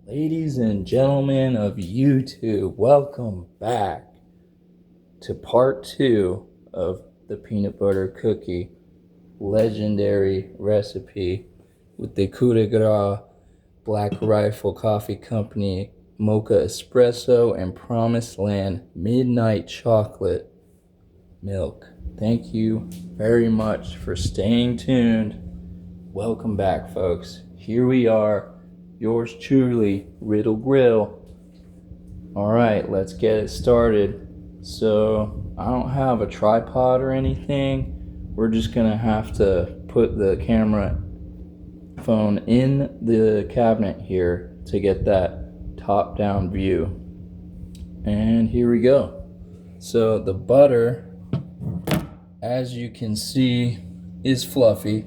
Ladies and gentlemen of YouTube, welcome back to part 2 of the peanut butter cookie legendary recipe with the coup de grace Black Rifle Coffee Company Mocha Espresso and Promised Land Midnight Chocolate Milk. Thank you very much for staying tuned. Welcome back, folks. Here we are. Yours truly, Riddle Grill. Alright, let's get it started. So, I don't have a tripod or anything. We're just gonna have to put the camera phone in the cabinet here to get that top-down view. And here we go. So, the butter, as you can see, is fluffy.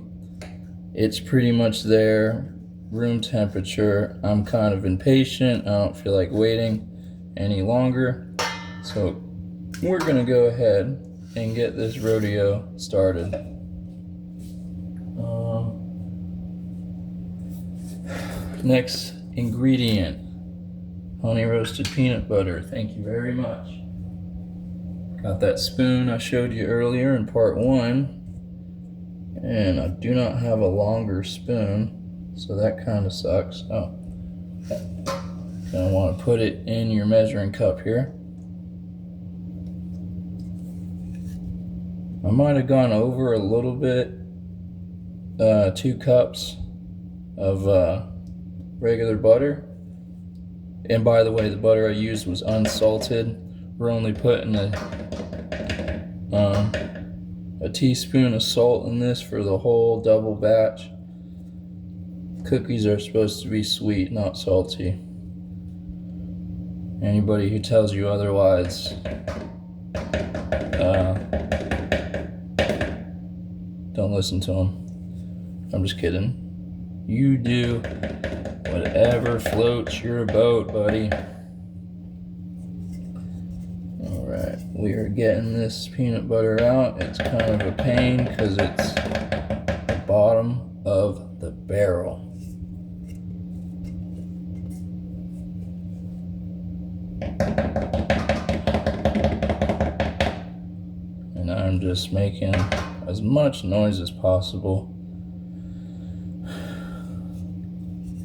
It's pretty much there, room temperature. I'm kind of impatient. I don't feel like waiting any longer. So we're gonna go ahead and get this rodeo started. Next ingredient, honey roasted peanut butter. Thank you very much. Got that spoon I showed you earlier in part 1. And I do not have a longer spoon, so that kind of sucks. Oh, gonna want to put it in your measuring cup here. I might have gone over a little bit, 2 cups of regular butter. And by the way, the butter I used was unsalted. We're only putting a teaspoon of salt in this for the whole double batch. Cookies are supposed to be sweet, not salty. Anybody who tells you otherwise, don't listen to them. I'm just kidding. You do whatever floats your boat, buddy. Alright, we are getting this peanut butter out. It's kind of a pain because it's the bottom of the barrel. And I'm just making as much noise as possible.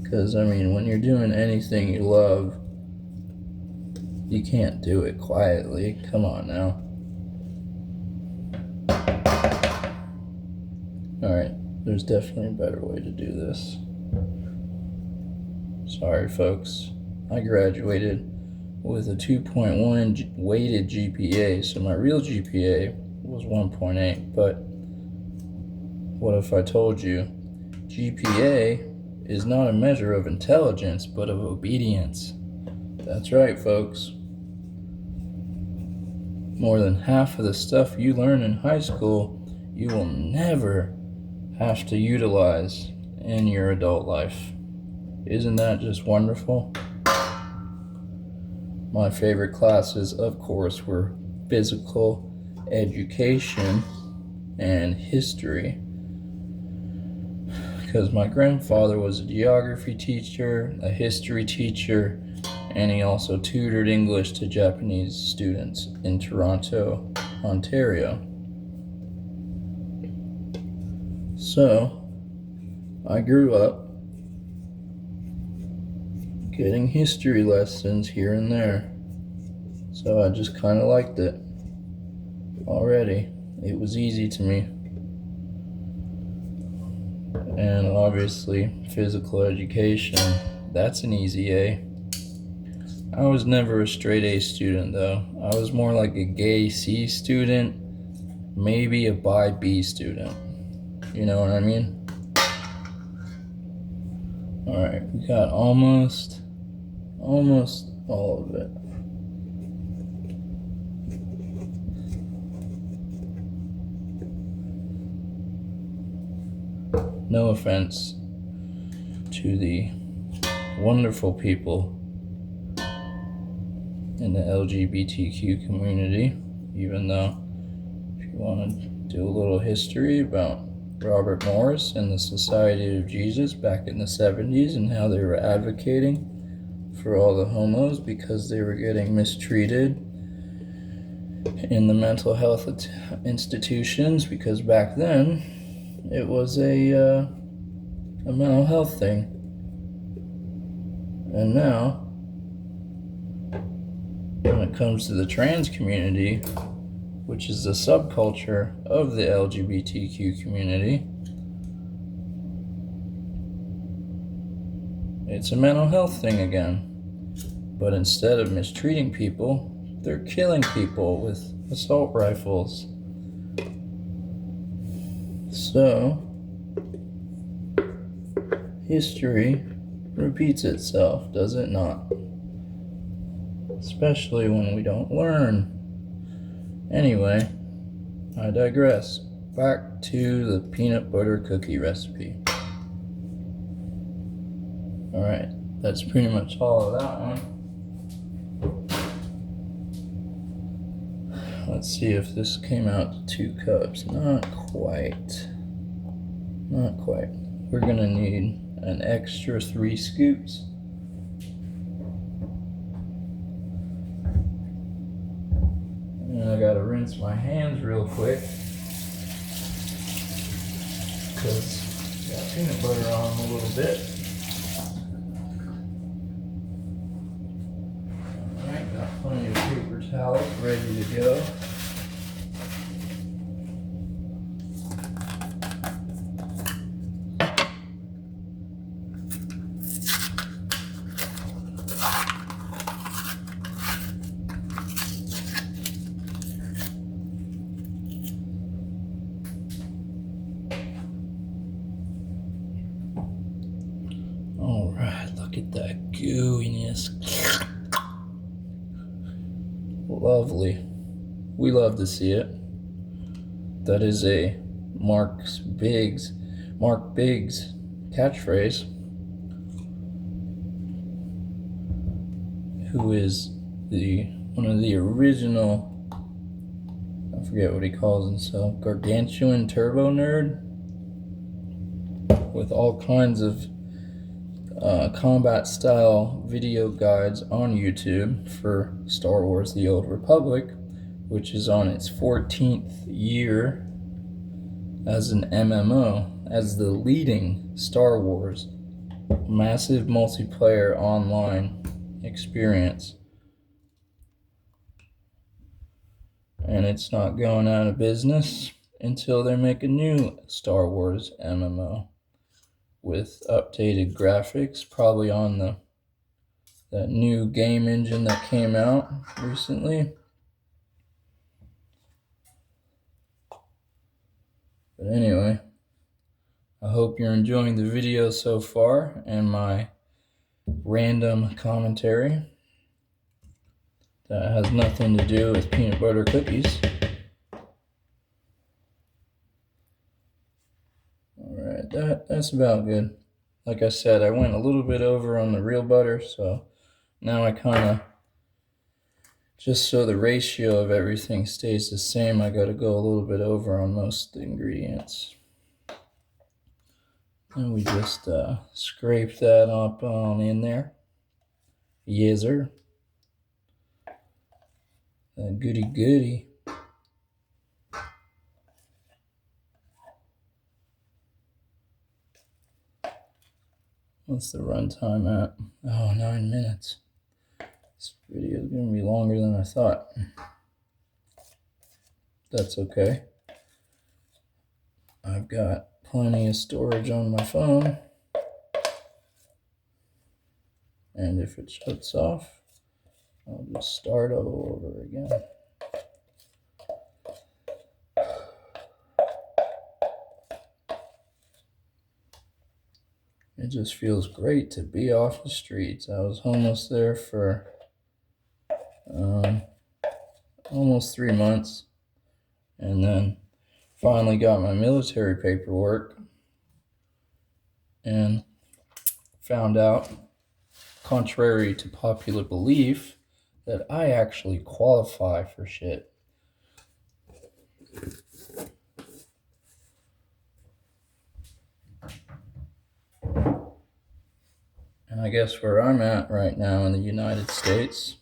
Because, I mean, when you're doing anything you love, you can't do it quietly. Come on now. Alright, there's definitely a better way to do this. Sorry, folks. I graduated with a 2.1 weighted GPA, so my real GPA was 1.8. But what if I told you GPA is not a measure of intelligence, but of obedience? That's right, folks. More than half of the stuff you learn in high school, you will never have to utilize in your adult life. Isn't that just wonderful? My favorite classes, of course, were physical education and history, because my grandfather was a geography teacher, a history teacher, and he also tutored English to Japanese students in Toronto, Ontario. So, I grew up getting history lessons here and there. So I just kind of liked it already. It was easy to me. And obviously, physical education, that's an easy A. I was never a straight A student, though. I was more like a gay C student, maybe a bi B student. You know what I mean? Alright, we got almost all of it. No offense to the wonderful people in the LGBTQ community, even though if you want to do a little history about Robert Morris and the Society of Jesus back in the 70s and how they were advocating for all the homos because they were getting mistreated in the mental health institutions, because back then it was a mental health thing. And now, when it comes to the trans community, which is the subculture of the LGBTQ community, it's a mental health thing again. But instead of mistreating people, they're killing people with assault rifles. So, history repeats itself, does it not? Especially when we don't learn. Anyway, I digress. Back to the peanut butter cookie recipe. Alright, that's pretty much all of that one. Let's see if this came out to 2 cups. Not quite. Not quite. We're gonna need an extra 3 scoops. And I gotta rinse my hands real quick because I got peanut butter on them a little bit. Alright, got plenty of paper towels ready to go. Alright, look at that gooiness. Lovely. We love to see it. That is a Mark Biggs catchphrase. Who is one of the original, I forget what he calls himself, gargantuan turbo nerd, with all kinds of combat style video guides on YouTube for Star Wars The Old Republic, which is on its 14th year as an MMO, as the leading Star Wars massive multiplayer online experience. And it's not going out of business until they make a new Star Wars MMO with updated graphics, probably on that new game engine that came out recently. But anyway, I hope you're enjoying the video so far and my random commentary that has nothing to do with peanut butter cookies. Alright, that's about good. Like I said, I went a little bit over on the real butter, so now I kind of, just so the ratio of everything stays the same, I got to go a little bit over on most ingredients. And we just scrape that up on in there. Yes, sir. Goody goody. What's the runtime at? Oh, 9 minutes. This video is going to be longer than I thought. That's okay. I've got plenty of storage on my phone. And if it shuts off, I'll just start all over again. It just feels great to be off the streets. I was homeless there for almost 3 months, and then finally got my military paperwork and found out, contrary to popular belief, that I actually qualify for shit. And I guess where I'm at right now in the United States,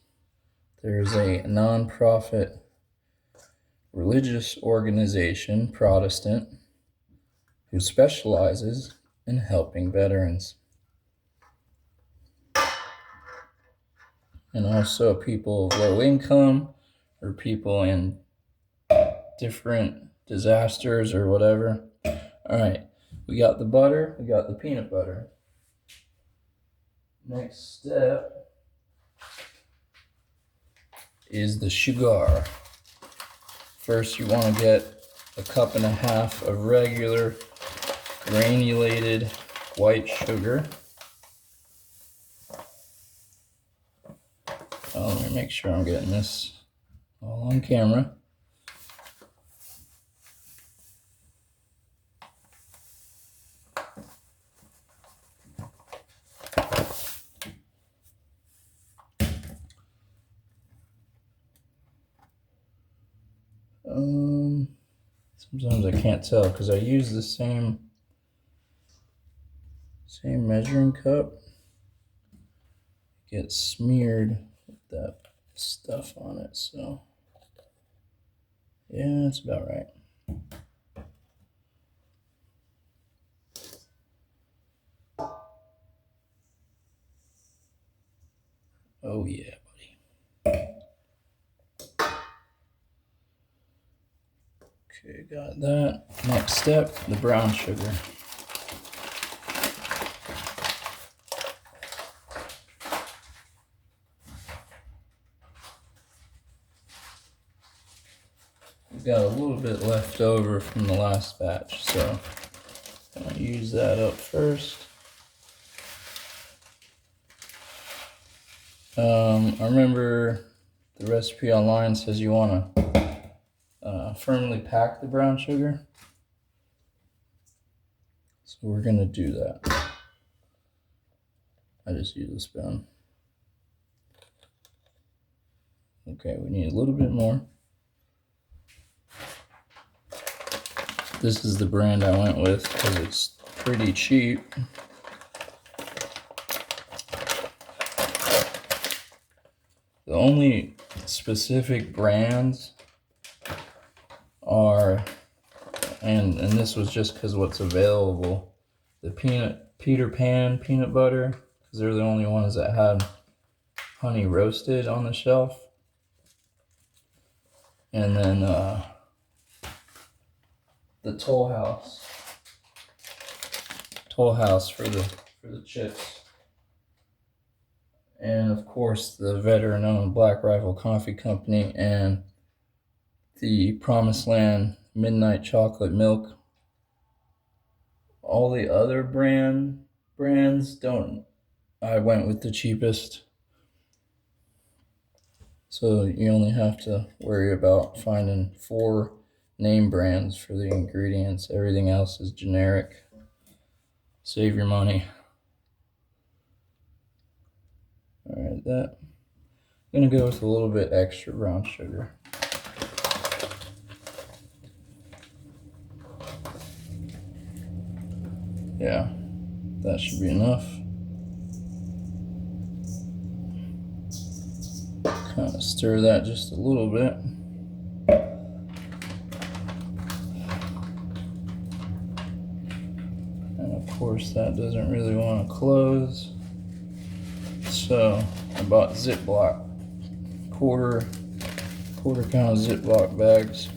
there's a non-profit religious organization, Protestant, who specializes in helping veterans. And also people of low income or people in different disasters or whatever. All right, we got the butter, we got the peanut butter. Next step is the sugar. First, you want to get a cup and a half of regular granulated white sugar. Oh, let me make sure I'm getting this all on camera. Sometimes I can't tell because I use the same measuring cup. It gets smeared with that stuff on it, so yeah, that's about right. Oh yeah, buddy. Okay, got that. Next step, the brown sugar. We've got a little bit left over from the last batch, so I'm gonna use that up first. I remember the recipe online says you want to firmly pack the brown sugar. So we're going to do that. I just use a spoon. Okay, we need a little bit more. This is the brand I went with because it's pretty cheap. The only specific brands are, and this was just because what's available, the Peter Pan peanut butter, because they're the only ones that had honey roasted on the shelf. And then the Toll House for the chips. And of course the veteran-owned Black Rifle Coffee Company and the Promised Land Midnight Chocolate Milk. All the other brands don't. I went with the cheapest. So you only have to worry about finding 4 name brands for the ingredients. Everything else is generic. Save your money. Alright, that. I'm gonna go with a little bit extra brown sugar. Yeah, that should be enough. Kind of stir that just a little bit. And of course that doesn't really want to close. So I bought Ziploc, quarter pound Ziploc bags.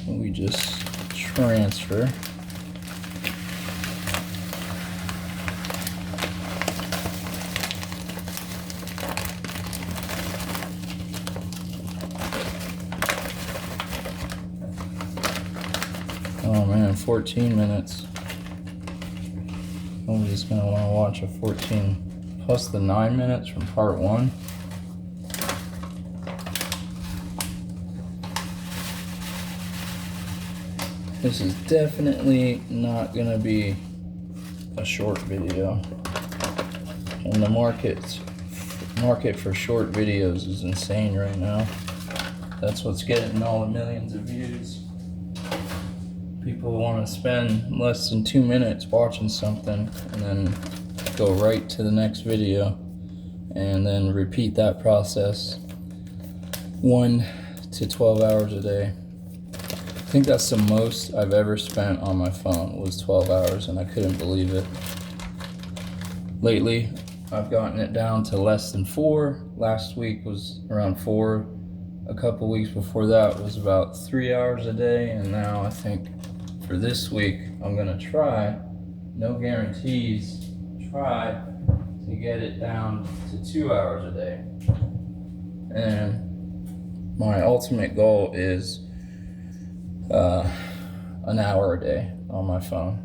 And we just transfer. Oh man, 14 minutes. I'm just gonna want to watch a 14 plus the 9 minutes from part 1. This is definitely not gonna be a short video. And the market for short videos is insane right now. That's what's getting all the millions of views. People want to spend less than 2 minutes watching something and then go right to the next video and then repeat that process 1 to 12 hours a day. I think that's the most I've ever spent on my phone was 12 hours, and I couldn't believe it. Lately, I've gotten it down to less than 4. Last week was around 4. A couple weeks before that was about 3 hours a day, and now I think for this week I'm gonna try, no guarantees, try to get it down to 2 hours a day. And my ultimate goal is an hour a day on my phone.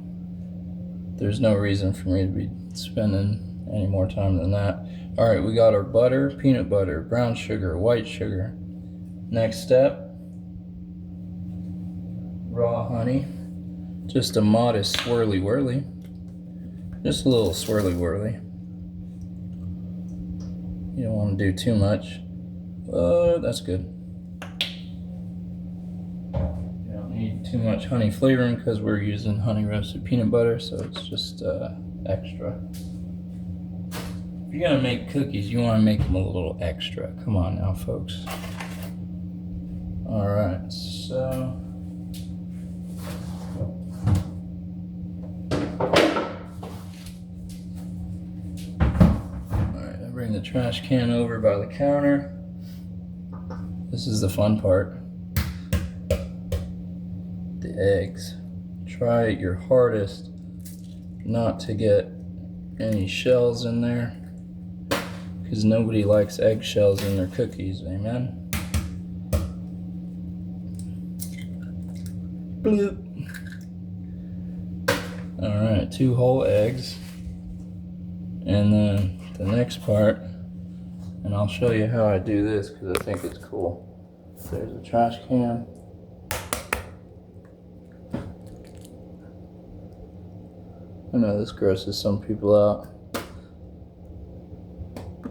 There's no reason for me to be spending any more time than that. All right, we got our butter, peanut butter, brown sugar, white sugar. Next step, raw honey. Just a modest swirly whirly. Just a little swirly whirly. You don't want to do too much. That's good. You don't need too much honey flavoring because we're using honey roasted peanut butter, so it's just extra. If you're gonna make cookies, you want to make them a little extra. Come on now, folks. All right, so bring the trash can over by the counter. This is the fun part. The eggs. Try your hardest not to get any shells in there, because nobody likes eggshells in their cookies, amen? Bloop. Alright, 2 whole eggs. And then the next part, and I'll show you how I do this because I think it's cool. There's a trash can. I know this grosses some people out.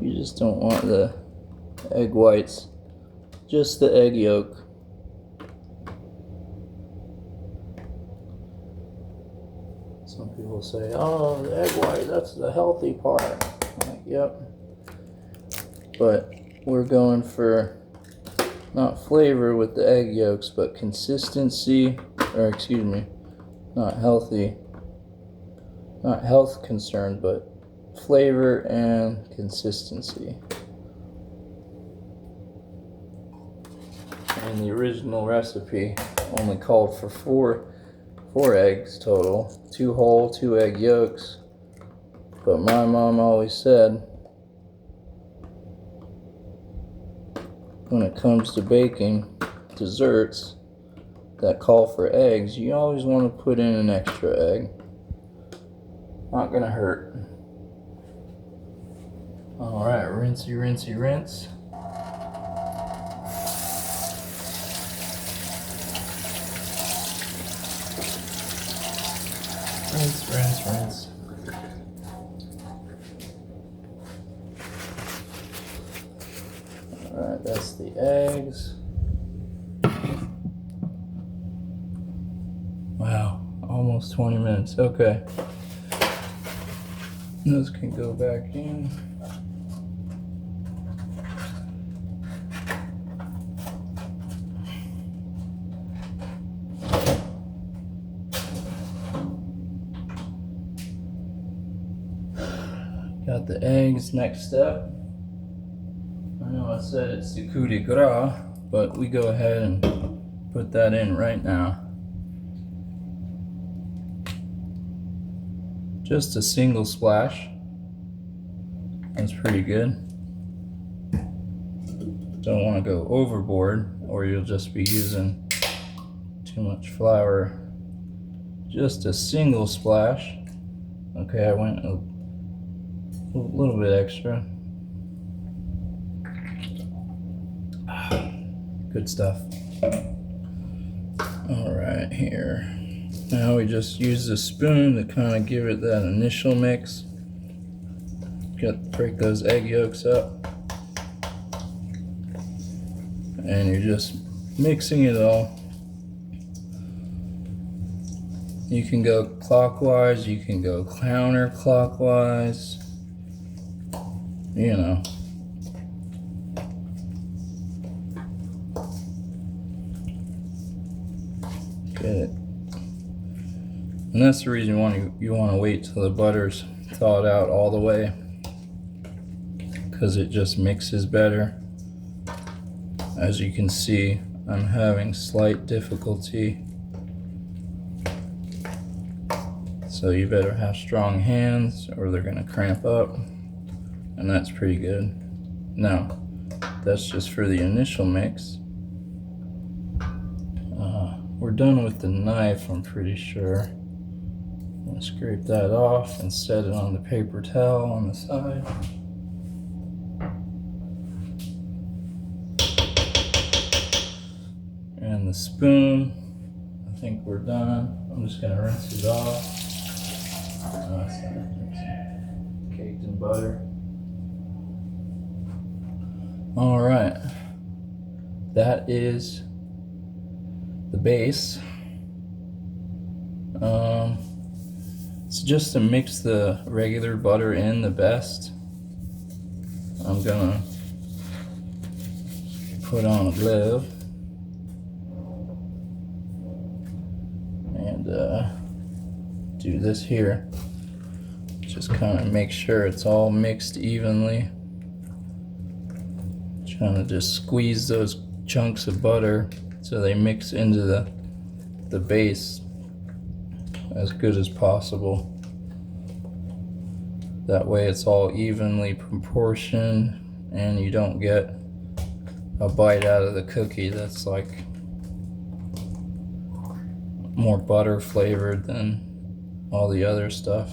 You just don't want the egg whites, just the egg yolk. Some people say, oh, the egg white, that's the healthy part. Like, yep. But we're going for not flavor with the egg yolks, but consistency, or excuse me, not healthy, not health concerned, but flavor and consistency. And the original recipe only called for four eggs total, 2 whole, 2 egg yolks. But my mom always said, when it comes to baking desserts that call for eggs, you always want to put in an extra egg. Not gonna hurt. Alright, rinsey, rinsey, rinse. Rinse, rinse, rinse. Alright, that's the eggs. Wow, almost 20 minutes. Okay. Those can go back in. Got the eggs. Next step. I know I said it's the coup de grace, but we go ahead and put that in right now. Just a single splash. That's pretty good. Don't want to go overboard or you'll just be using too much flour. Just a single splash. Okay, I went a little bit extra. Good stuff. All right, here. Now we just use the spoon to kind of give it that initial mix. Break those egg yolks up. And you're just mixing it all. You can go clockwise, you can go counterclockwise, you know. Get it. And that's the reason you want to wait till the butter's thawed out all the way, because it just mixes better. As you can see, I'm having slight difficulty. So you better have strong hands or they're gonna cramp up, and that's pretty good. Now, that's just for the initial mix. We're done with the knife, I'm pretty sure. I'm gonna scrape that off and set it on the paper towel on the side. And the spoon, I think we're done. I'm just gonna rinse it off. It's caked in butter. All right, that is the base. It's just to mix the regular butter in the best. I'm gonna put on a glove and do this here. Just kind of make sure it's all mixed evenly. Trying to just squeeze those chunks of butter so they mix into the base as good as possible. That way it's all evenly proportioned and you don't get a bite out of the cookie that's like more butter flavored than all the other stuff.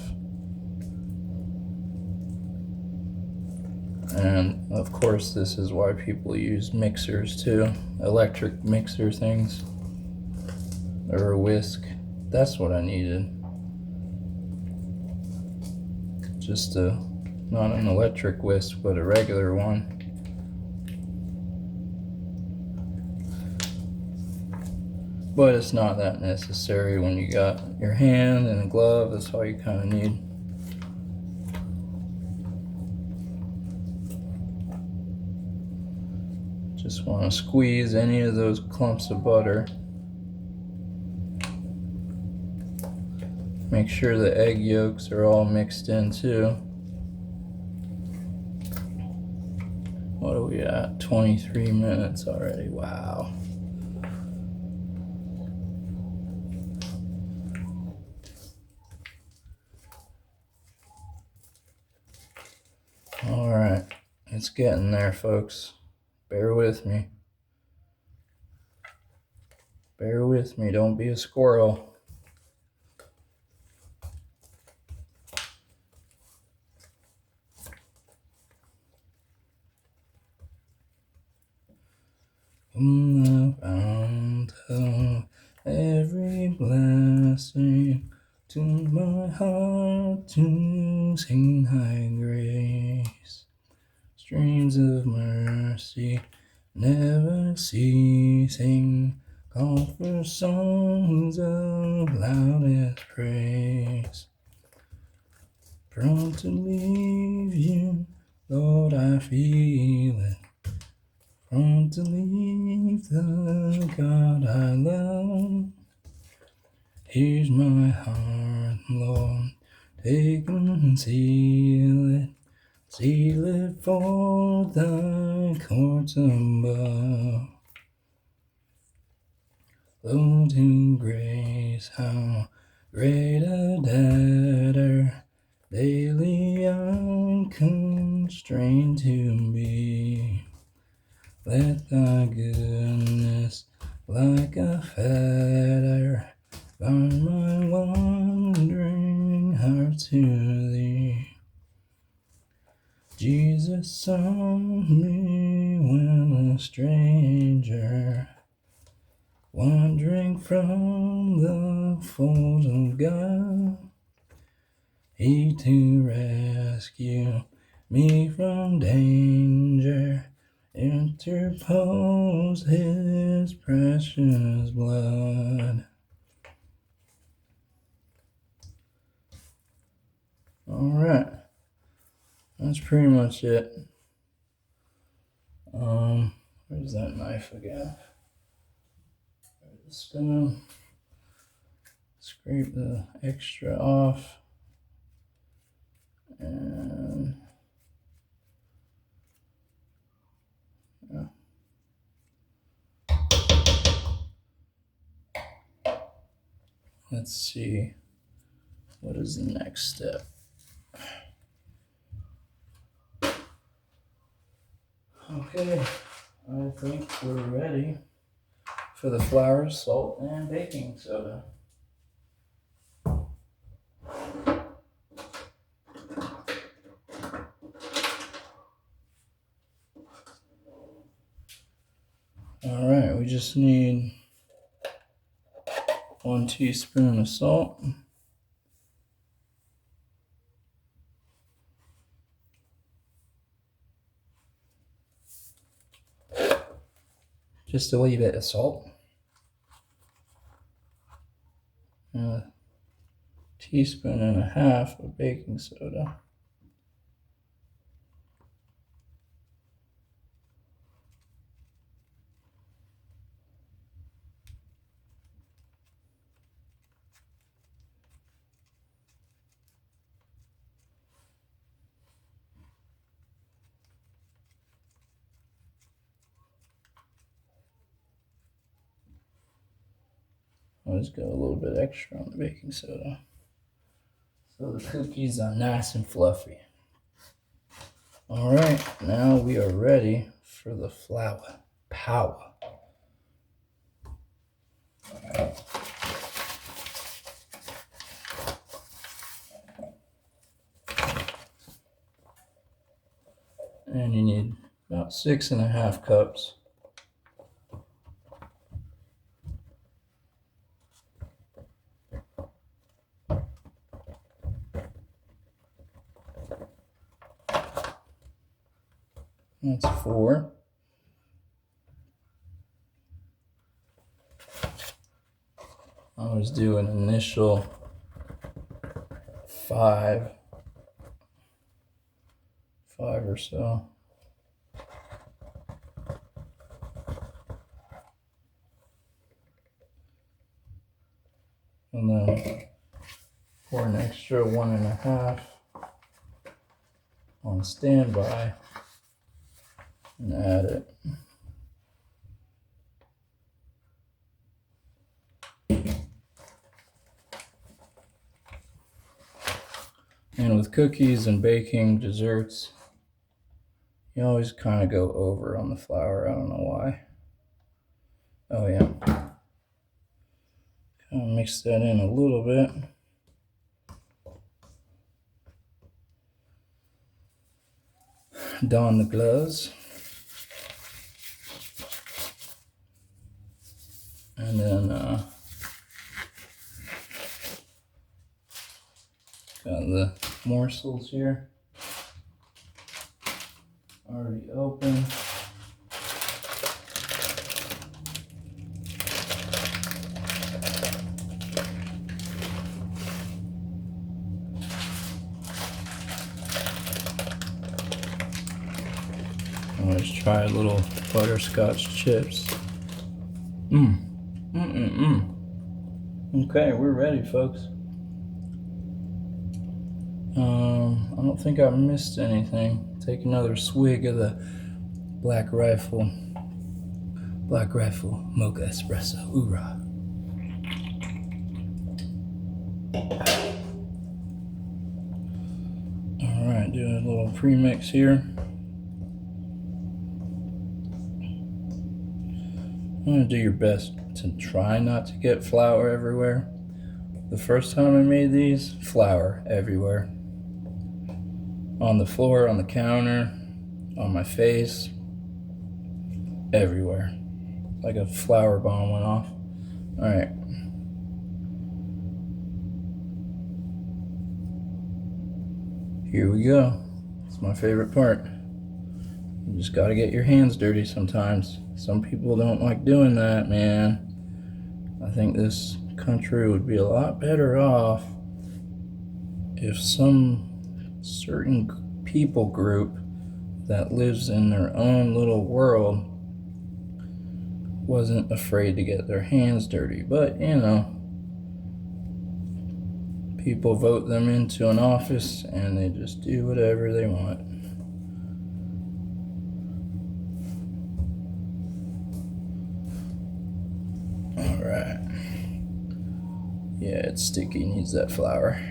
And of course this is why people use mixers too, electric mixer things, or a whisk. That's what I needed. Just not an electric whisk, but a regular one. But it's not that necessary when you got your hand and a glove. That's all you kind of need. Just want to squeeze any of those clumps of butter. Make sure the egg yolks are all mixed in too. What are we at? 23 minutes already. Wow. All right, it's getting there, folks. Bear with me. Bear with me, don't be a squirrel. From the fount of every blessing, to my heart to sing high grace. Streams of mercy never ceasing, call for songs of loudest praise. Prone to leave you, Lord, I feel it. Prone to leave the God I love. Here's my heart, Lord, take and seal it. Seal it for thy courts above. Lo, to grace, how great a debtor daily I'm constrained to be. Let thy goodness, like a fetter, bind my wandering heart to thee. Jesus saw me when a stranger, wandering from the fold of God. He to rescue me from danger interposed his precious blood. Alright. That's pretty much it. Where's that knife again? There's the spoon. Scrape the extra off. And yeah. Let's see. What is the next step? Okay, I think we're ready for the flour, salt, and baking soda. All right, we just need 1 teaspoon of salt. Just a wee bit of salt. And a teaspoon and a half of baking soda. I'll just go a little bit extra on the baking soda, so the cookies are nice and fluffy. All right, now we are ready for the flour power. And you need about 6.5 cups. That's 4. I always do an initial 5 or so. And then pour an extra 1.5 on standby and add it. And with cookies and baking desserts, you always kind of go over on the flour. I don't know why. Oh yeah. Kind of mix that in a little bit. Don the gloves. And then got the morsels here already open. Let's try a little butterscotch chips. Okay, we're ready, folks. I don't think I missed anything. Take another swig of the Black Rifle Mocha Espresso. Hoorah. All right, doing a little premix here. I'm gonna do your best to try not to get flour everywhere. The first time I made these, flour everywhere. On the floor, on the counter, on my face, everywhere. Like a flour bomb went off. All right. Here we go. It's my favorite part. You just gotta get your hands dirty sometimes. Some people don't like doing that, man. I think this country would be a lot better off if some certain people group that lives in their own little world wasn't afraid to get their hands dirty. But, you know, people vote them into an office and they just do whatever they want. Alright. Yeah, it's sticky, needs that flour.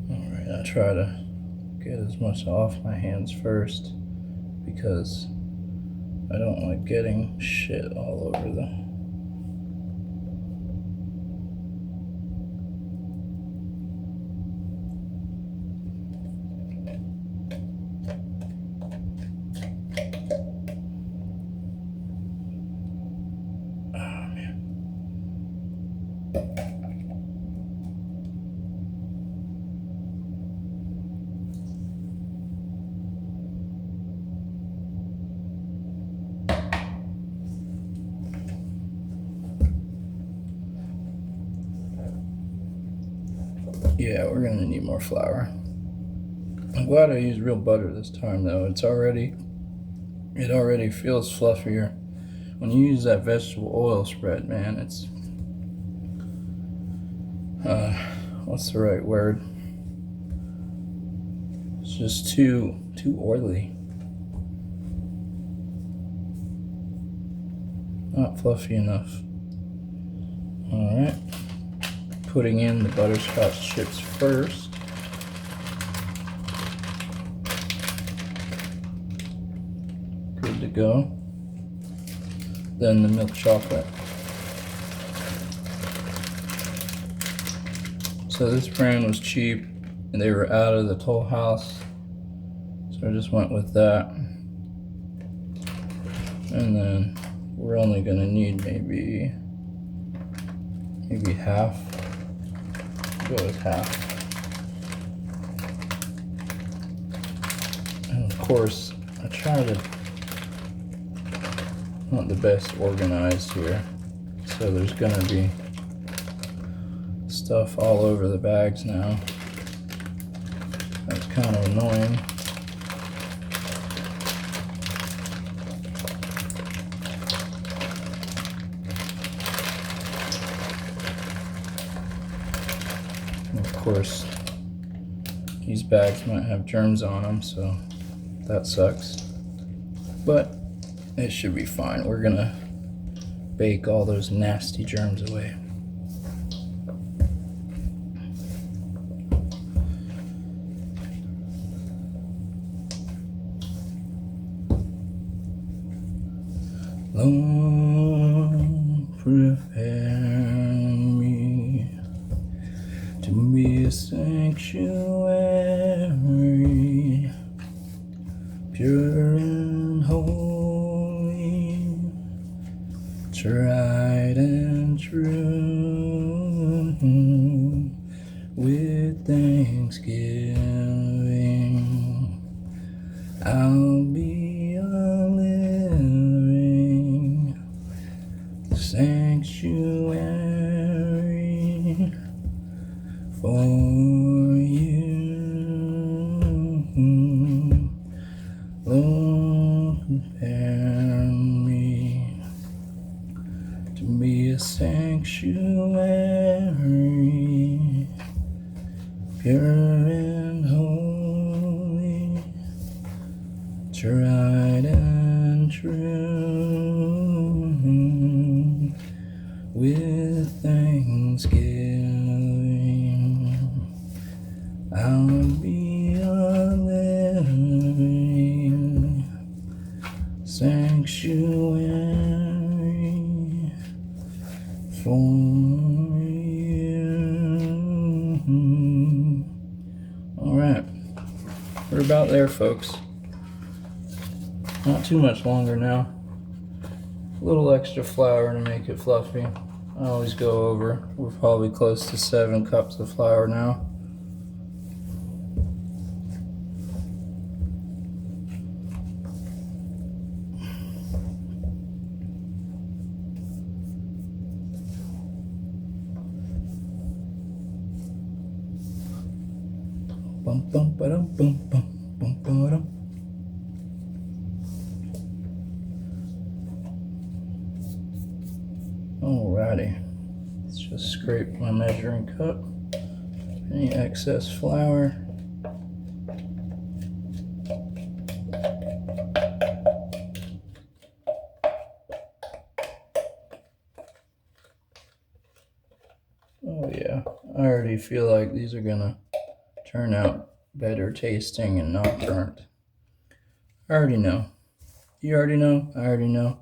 Alright, I try to get as much off my hands first because I don't like getting shit all over the Yeah, we're gonna need more flour. I'm glad I used real butter this time though. It already feels fluffier. When you use that vegetable oil spread, man, it's what's the right word? It's just too oily. Not fluffy enough. Alright. Putting in the butterscotch chips first. Good to go. Then the milk chocolate. So this brand was cheap and they were out of the Toll House, so I just went with that. And then we're only gonna need maybe half. Go with half. And of course, I try to not the best organized here, so there's gonna be stuff all over the bags now. That's kind of annoying. Of course, these bags might have germs on them, so that sucks. But it should be fine. We're gonna bake all those nasty germs away. Lord, prepare me to be a sanctuary, pure and holy, tried and true, with thanksgiving. I'll be a living sanctuary for you. Lord, prepare me to be a sanctuary, pure and holy, tried and true, with thanksgiving. I'll be a living sanctuary for you. All right, we're about there, folks. Not too much longer now. A little extra flour to make it fluffy. I always go over. We're probably close to 7 cups of flour now. bum bum ba-dum bum bum bum ba-dum. Alrighty, let's just scrape my measuring cup. Any excess flour. Oh yeah, I already feel like these are gonna turn out better tasting and not burnt. I already know. You already know? I already know.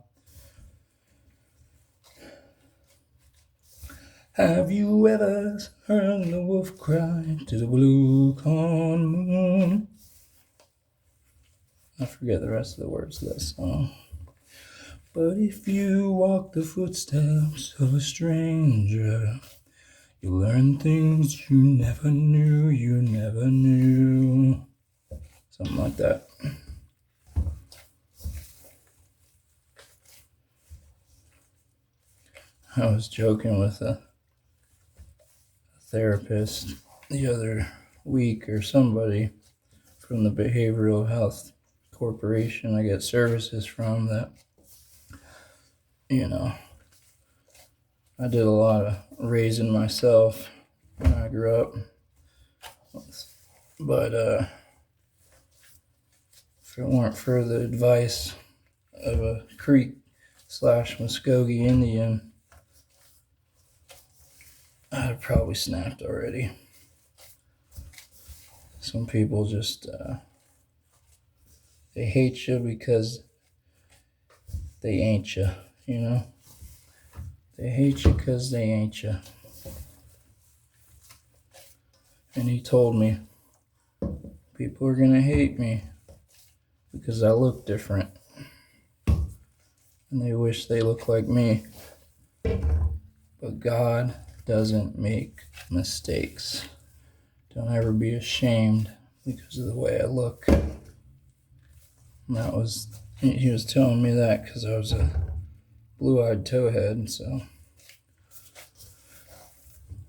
Have you ever heard the wolf cry to the blue corn moon? I forget the rest of the words to that song. But if you walk the footsteps of a stranger, you learn things you never knew, you never knew. Something like that. I was joking with a therapist the other week, or somebody from the behavioral health corporation I get services from, that, you know, I did a lot of raising myself when I grew up. But if it weren't for the advice of a Creek/Muskogee Indian, I'd have probably snapped already. Some people just, they hate you because they ain't you, you know? They hate you because they ain't you. And he told me, people are going to hate me because I look different. And they wish they looked like me. But God doesn't make mistakes. Don't ever be ashamed because of the way I look. And he was telling me that because I was a blue-eyed towhead, so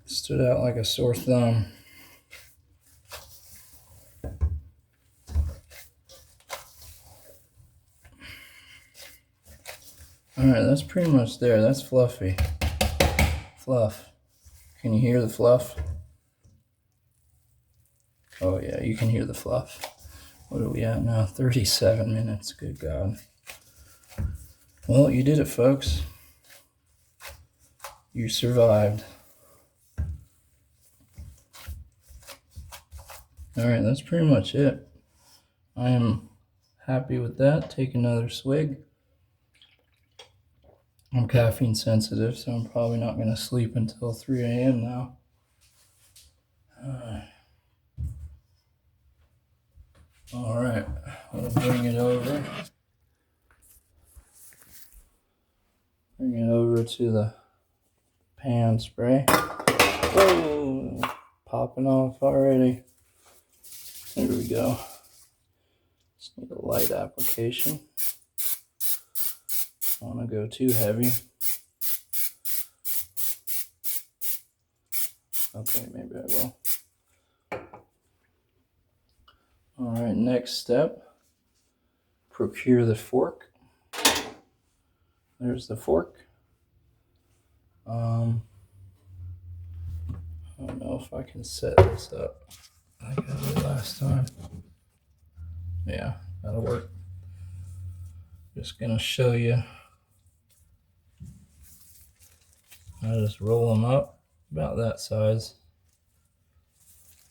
stood out like a sore thumb. Alright, that's pretty much there. That's fluffy. Fluff. Can you hear the fluff? Oh yeah, you can hear the fluff. What are we at now? 37 minutes. Good God. Well, you did it, folks. You survived. Alright, that's pretty much it. I am happy with that. Take another swig. I'm caffeine sensitive, so I'm probably not going to sleep until 3 a.m. now. Alright, I'll bring it over. Bring it over to the pan spray. Whoa! Popping off already. There we go. Just need a light application. Don't want to go too heavy. Okay, maybe I will. Alright, next step. Procure the fork. There's the fork. I don't know if I can set this up like I did last time. Yeah, that'll work. Just gonna show you. I just roll them up about that size.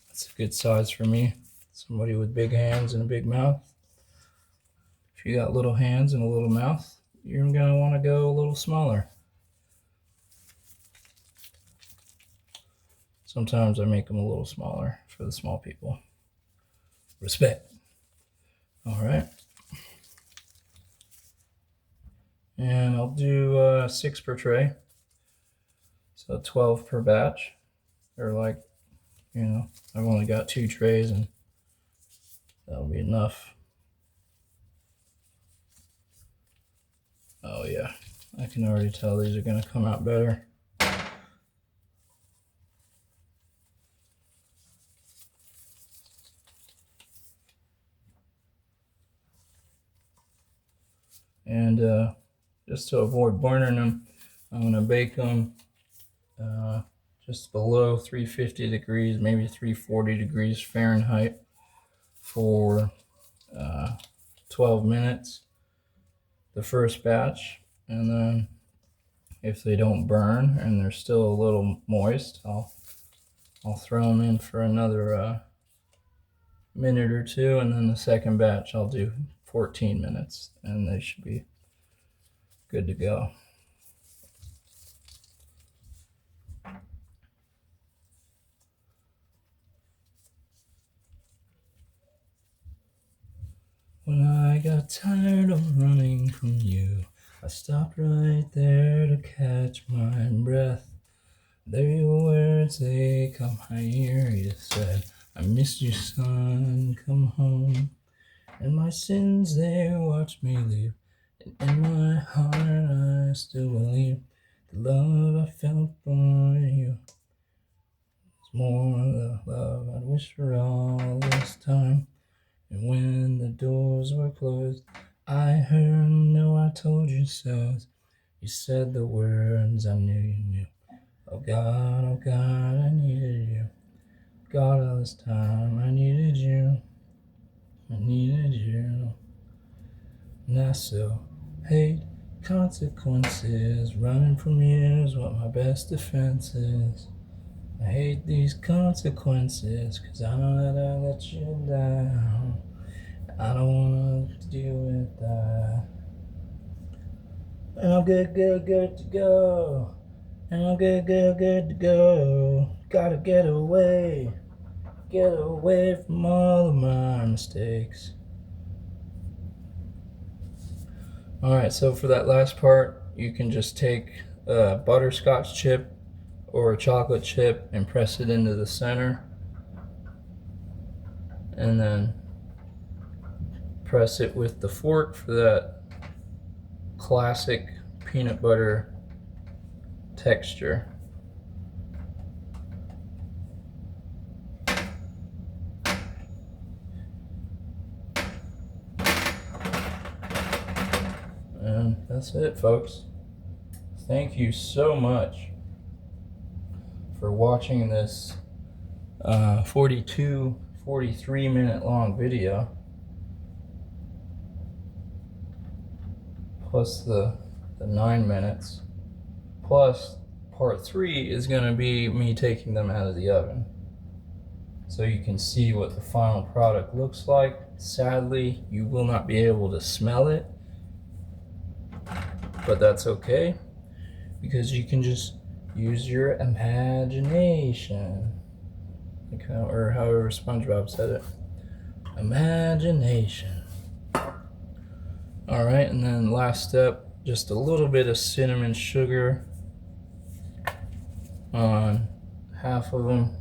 That's a good size for me. Somebody with big hands and a big mouth. If you got little hands and a little mouth, you're gonna want to go a little smaller. Sometimes I make them a little smaller for the small people. Respect. All right. And I'll do 6 per tray. So 12 per batch. They're like, you know, I've only got 2 trays and that'll be enough. Oh yeah, I can already tell these are gonna come out better. And just to avoid burning them, I'm going to bake them just below 350 degrees, maybe 340 degrees Fahrenheit for 12 minutes, the first batch. And then if they don't burn and they're still a little moist, I'll throw them in for another minute or two, and then the second batch I'll do 14 minutes, and they should be good to go. When I got tired of running from you, I stopped right there to catch my breath. There your words, they caught my ear. You said, I missed you, son, come home. And my sins, they watched me leave. And in my heart, I still believe the love I felt for you is more the love I'd wish for all this time. And when the doors were closed, I heard, no, I told you so. You said the words I knew you knew. Oh God, I needed you. God, all this time I needed you. I needed you. And I still hate consequences. Running from you is what my best defense is. I hate these consequences, 'cause I know that I let you down. I don't wanna deal with that. And I'm good to go. And I'm good to go. Gotta get away from all of my mistakes. Alright, so for that last part, you can just take a butterscotch chip or a chocolate chip and press it into the center, and then press it with the fork for that classic peanut butter texture. And that's it, folks. Thank you so much for watching this 43 minute long video, plus the 9 minutes, plus part 3 is going to be me taking them out of the oven so you can see what the final product looks like. Sadly, you will not be able to smell it, but that's okay, because you can just use your imagination, like or however SpongeBob said it. Imagination. Alright, and then last step, just a little bit of cinnamon sugar on half of them,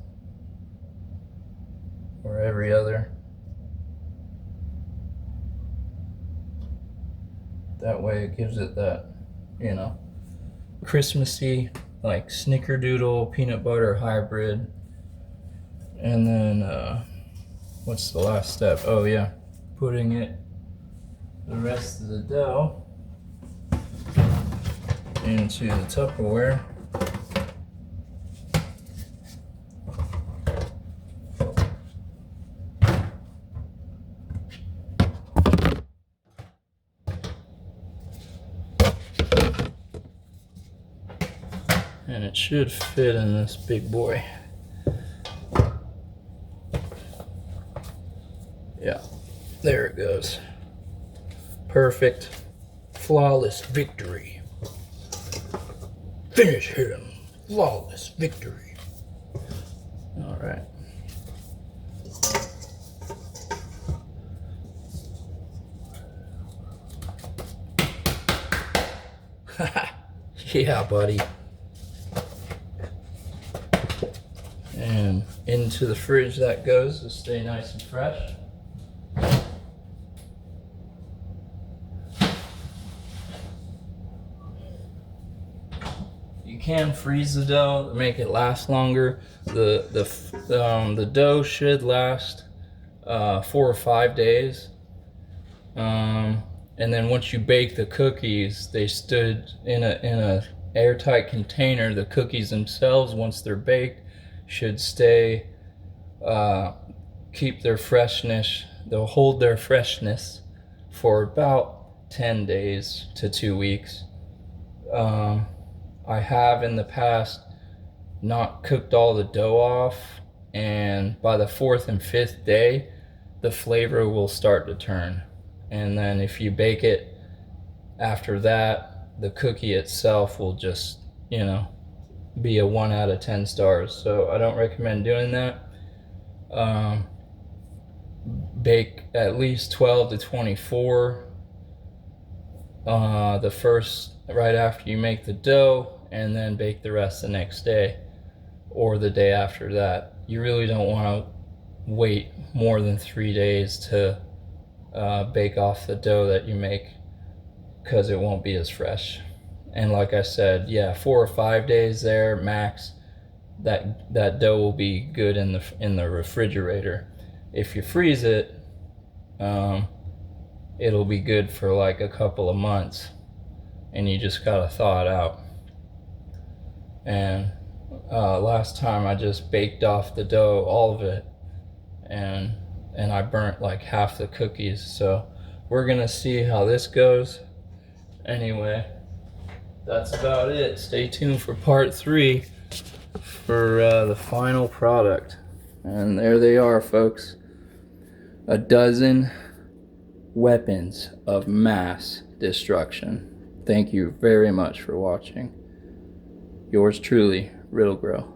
or every other. That way it gives it that, you know, Christmassy, like snickerdoodle peanut butter hybrid. And then what's the last step? Oh yeah, putting the rest of the dough into the Tupperware. And it should fit in this big boy. Yeah, there it goes. Perfect. Flawless victory. Finish him. Flawless victory. All right. Yeah, buddy. And into the fridge that goes to stay nice and fresh. You can freeze the dough to make it last longer. The dough should last 4 or 5 days. And then once you bake the cookies, they stood in a airtight container. The cookies themselves, once they're baked, should stay, keep their freshness. They'll hold their freshness for about 10 days to 2 weeks. I have in the past not cooked all the dough off, and by the 4th and 5th day, the flavor will start to turn. And then if you bake it after that, the cookie itself will just, be a 1 out of 10 stars. So I don't recommend doing that. Bake at least 12 to 24 the first, right after you make the dough, and then bake the rest the next day or the day after that. You really don't want to wait more than 3 days to bake off the dough that you make, because it won't be as fresh. And like I said, 4 or 5 days there max, that dough will be good in the refrigerator. If you freeze it, it'll be good for like a couple of months, and you just gotta thaw it out. And last time I just baked off the dough, all of it, and I burnt like half the cookies. So we're gonna see how this goes. Anyway, that's about it. Stay tuned for part 3 for the final product. And there they are, folks. A dozen weapons of mass destruction. Thank you very much for watching. Yours truly, Riddle Grow.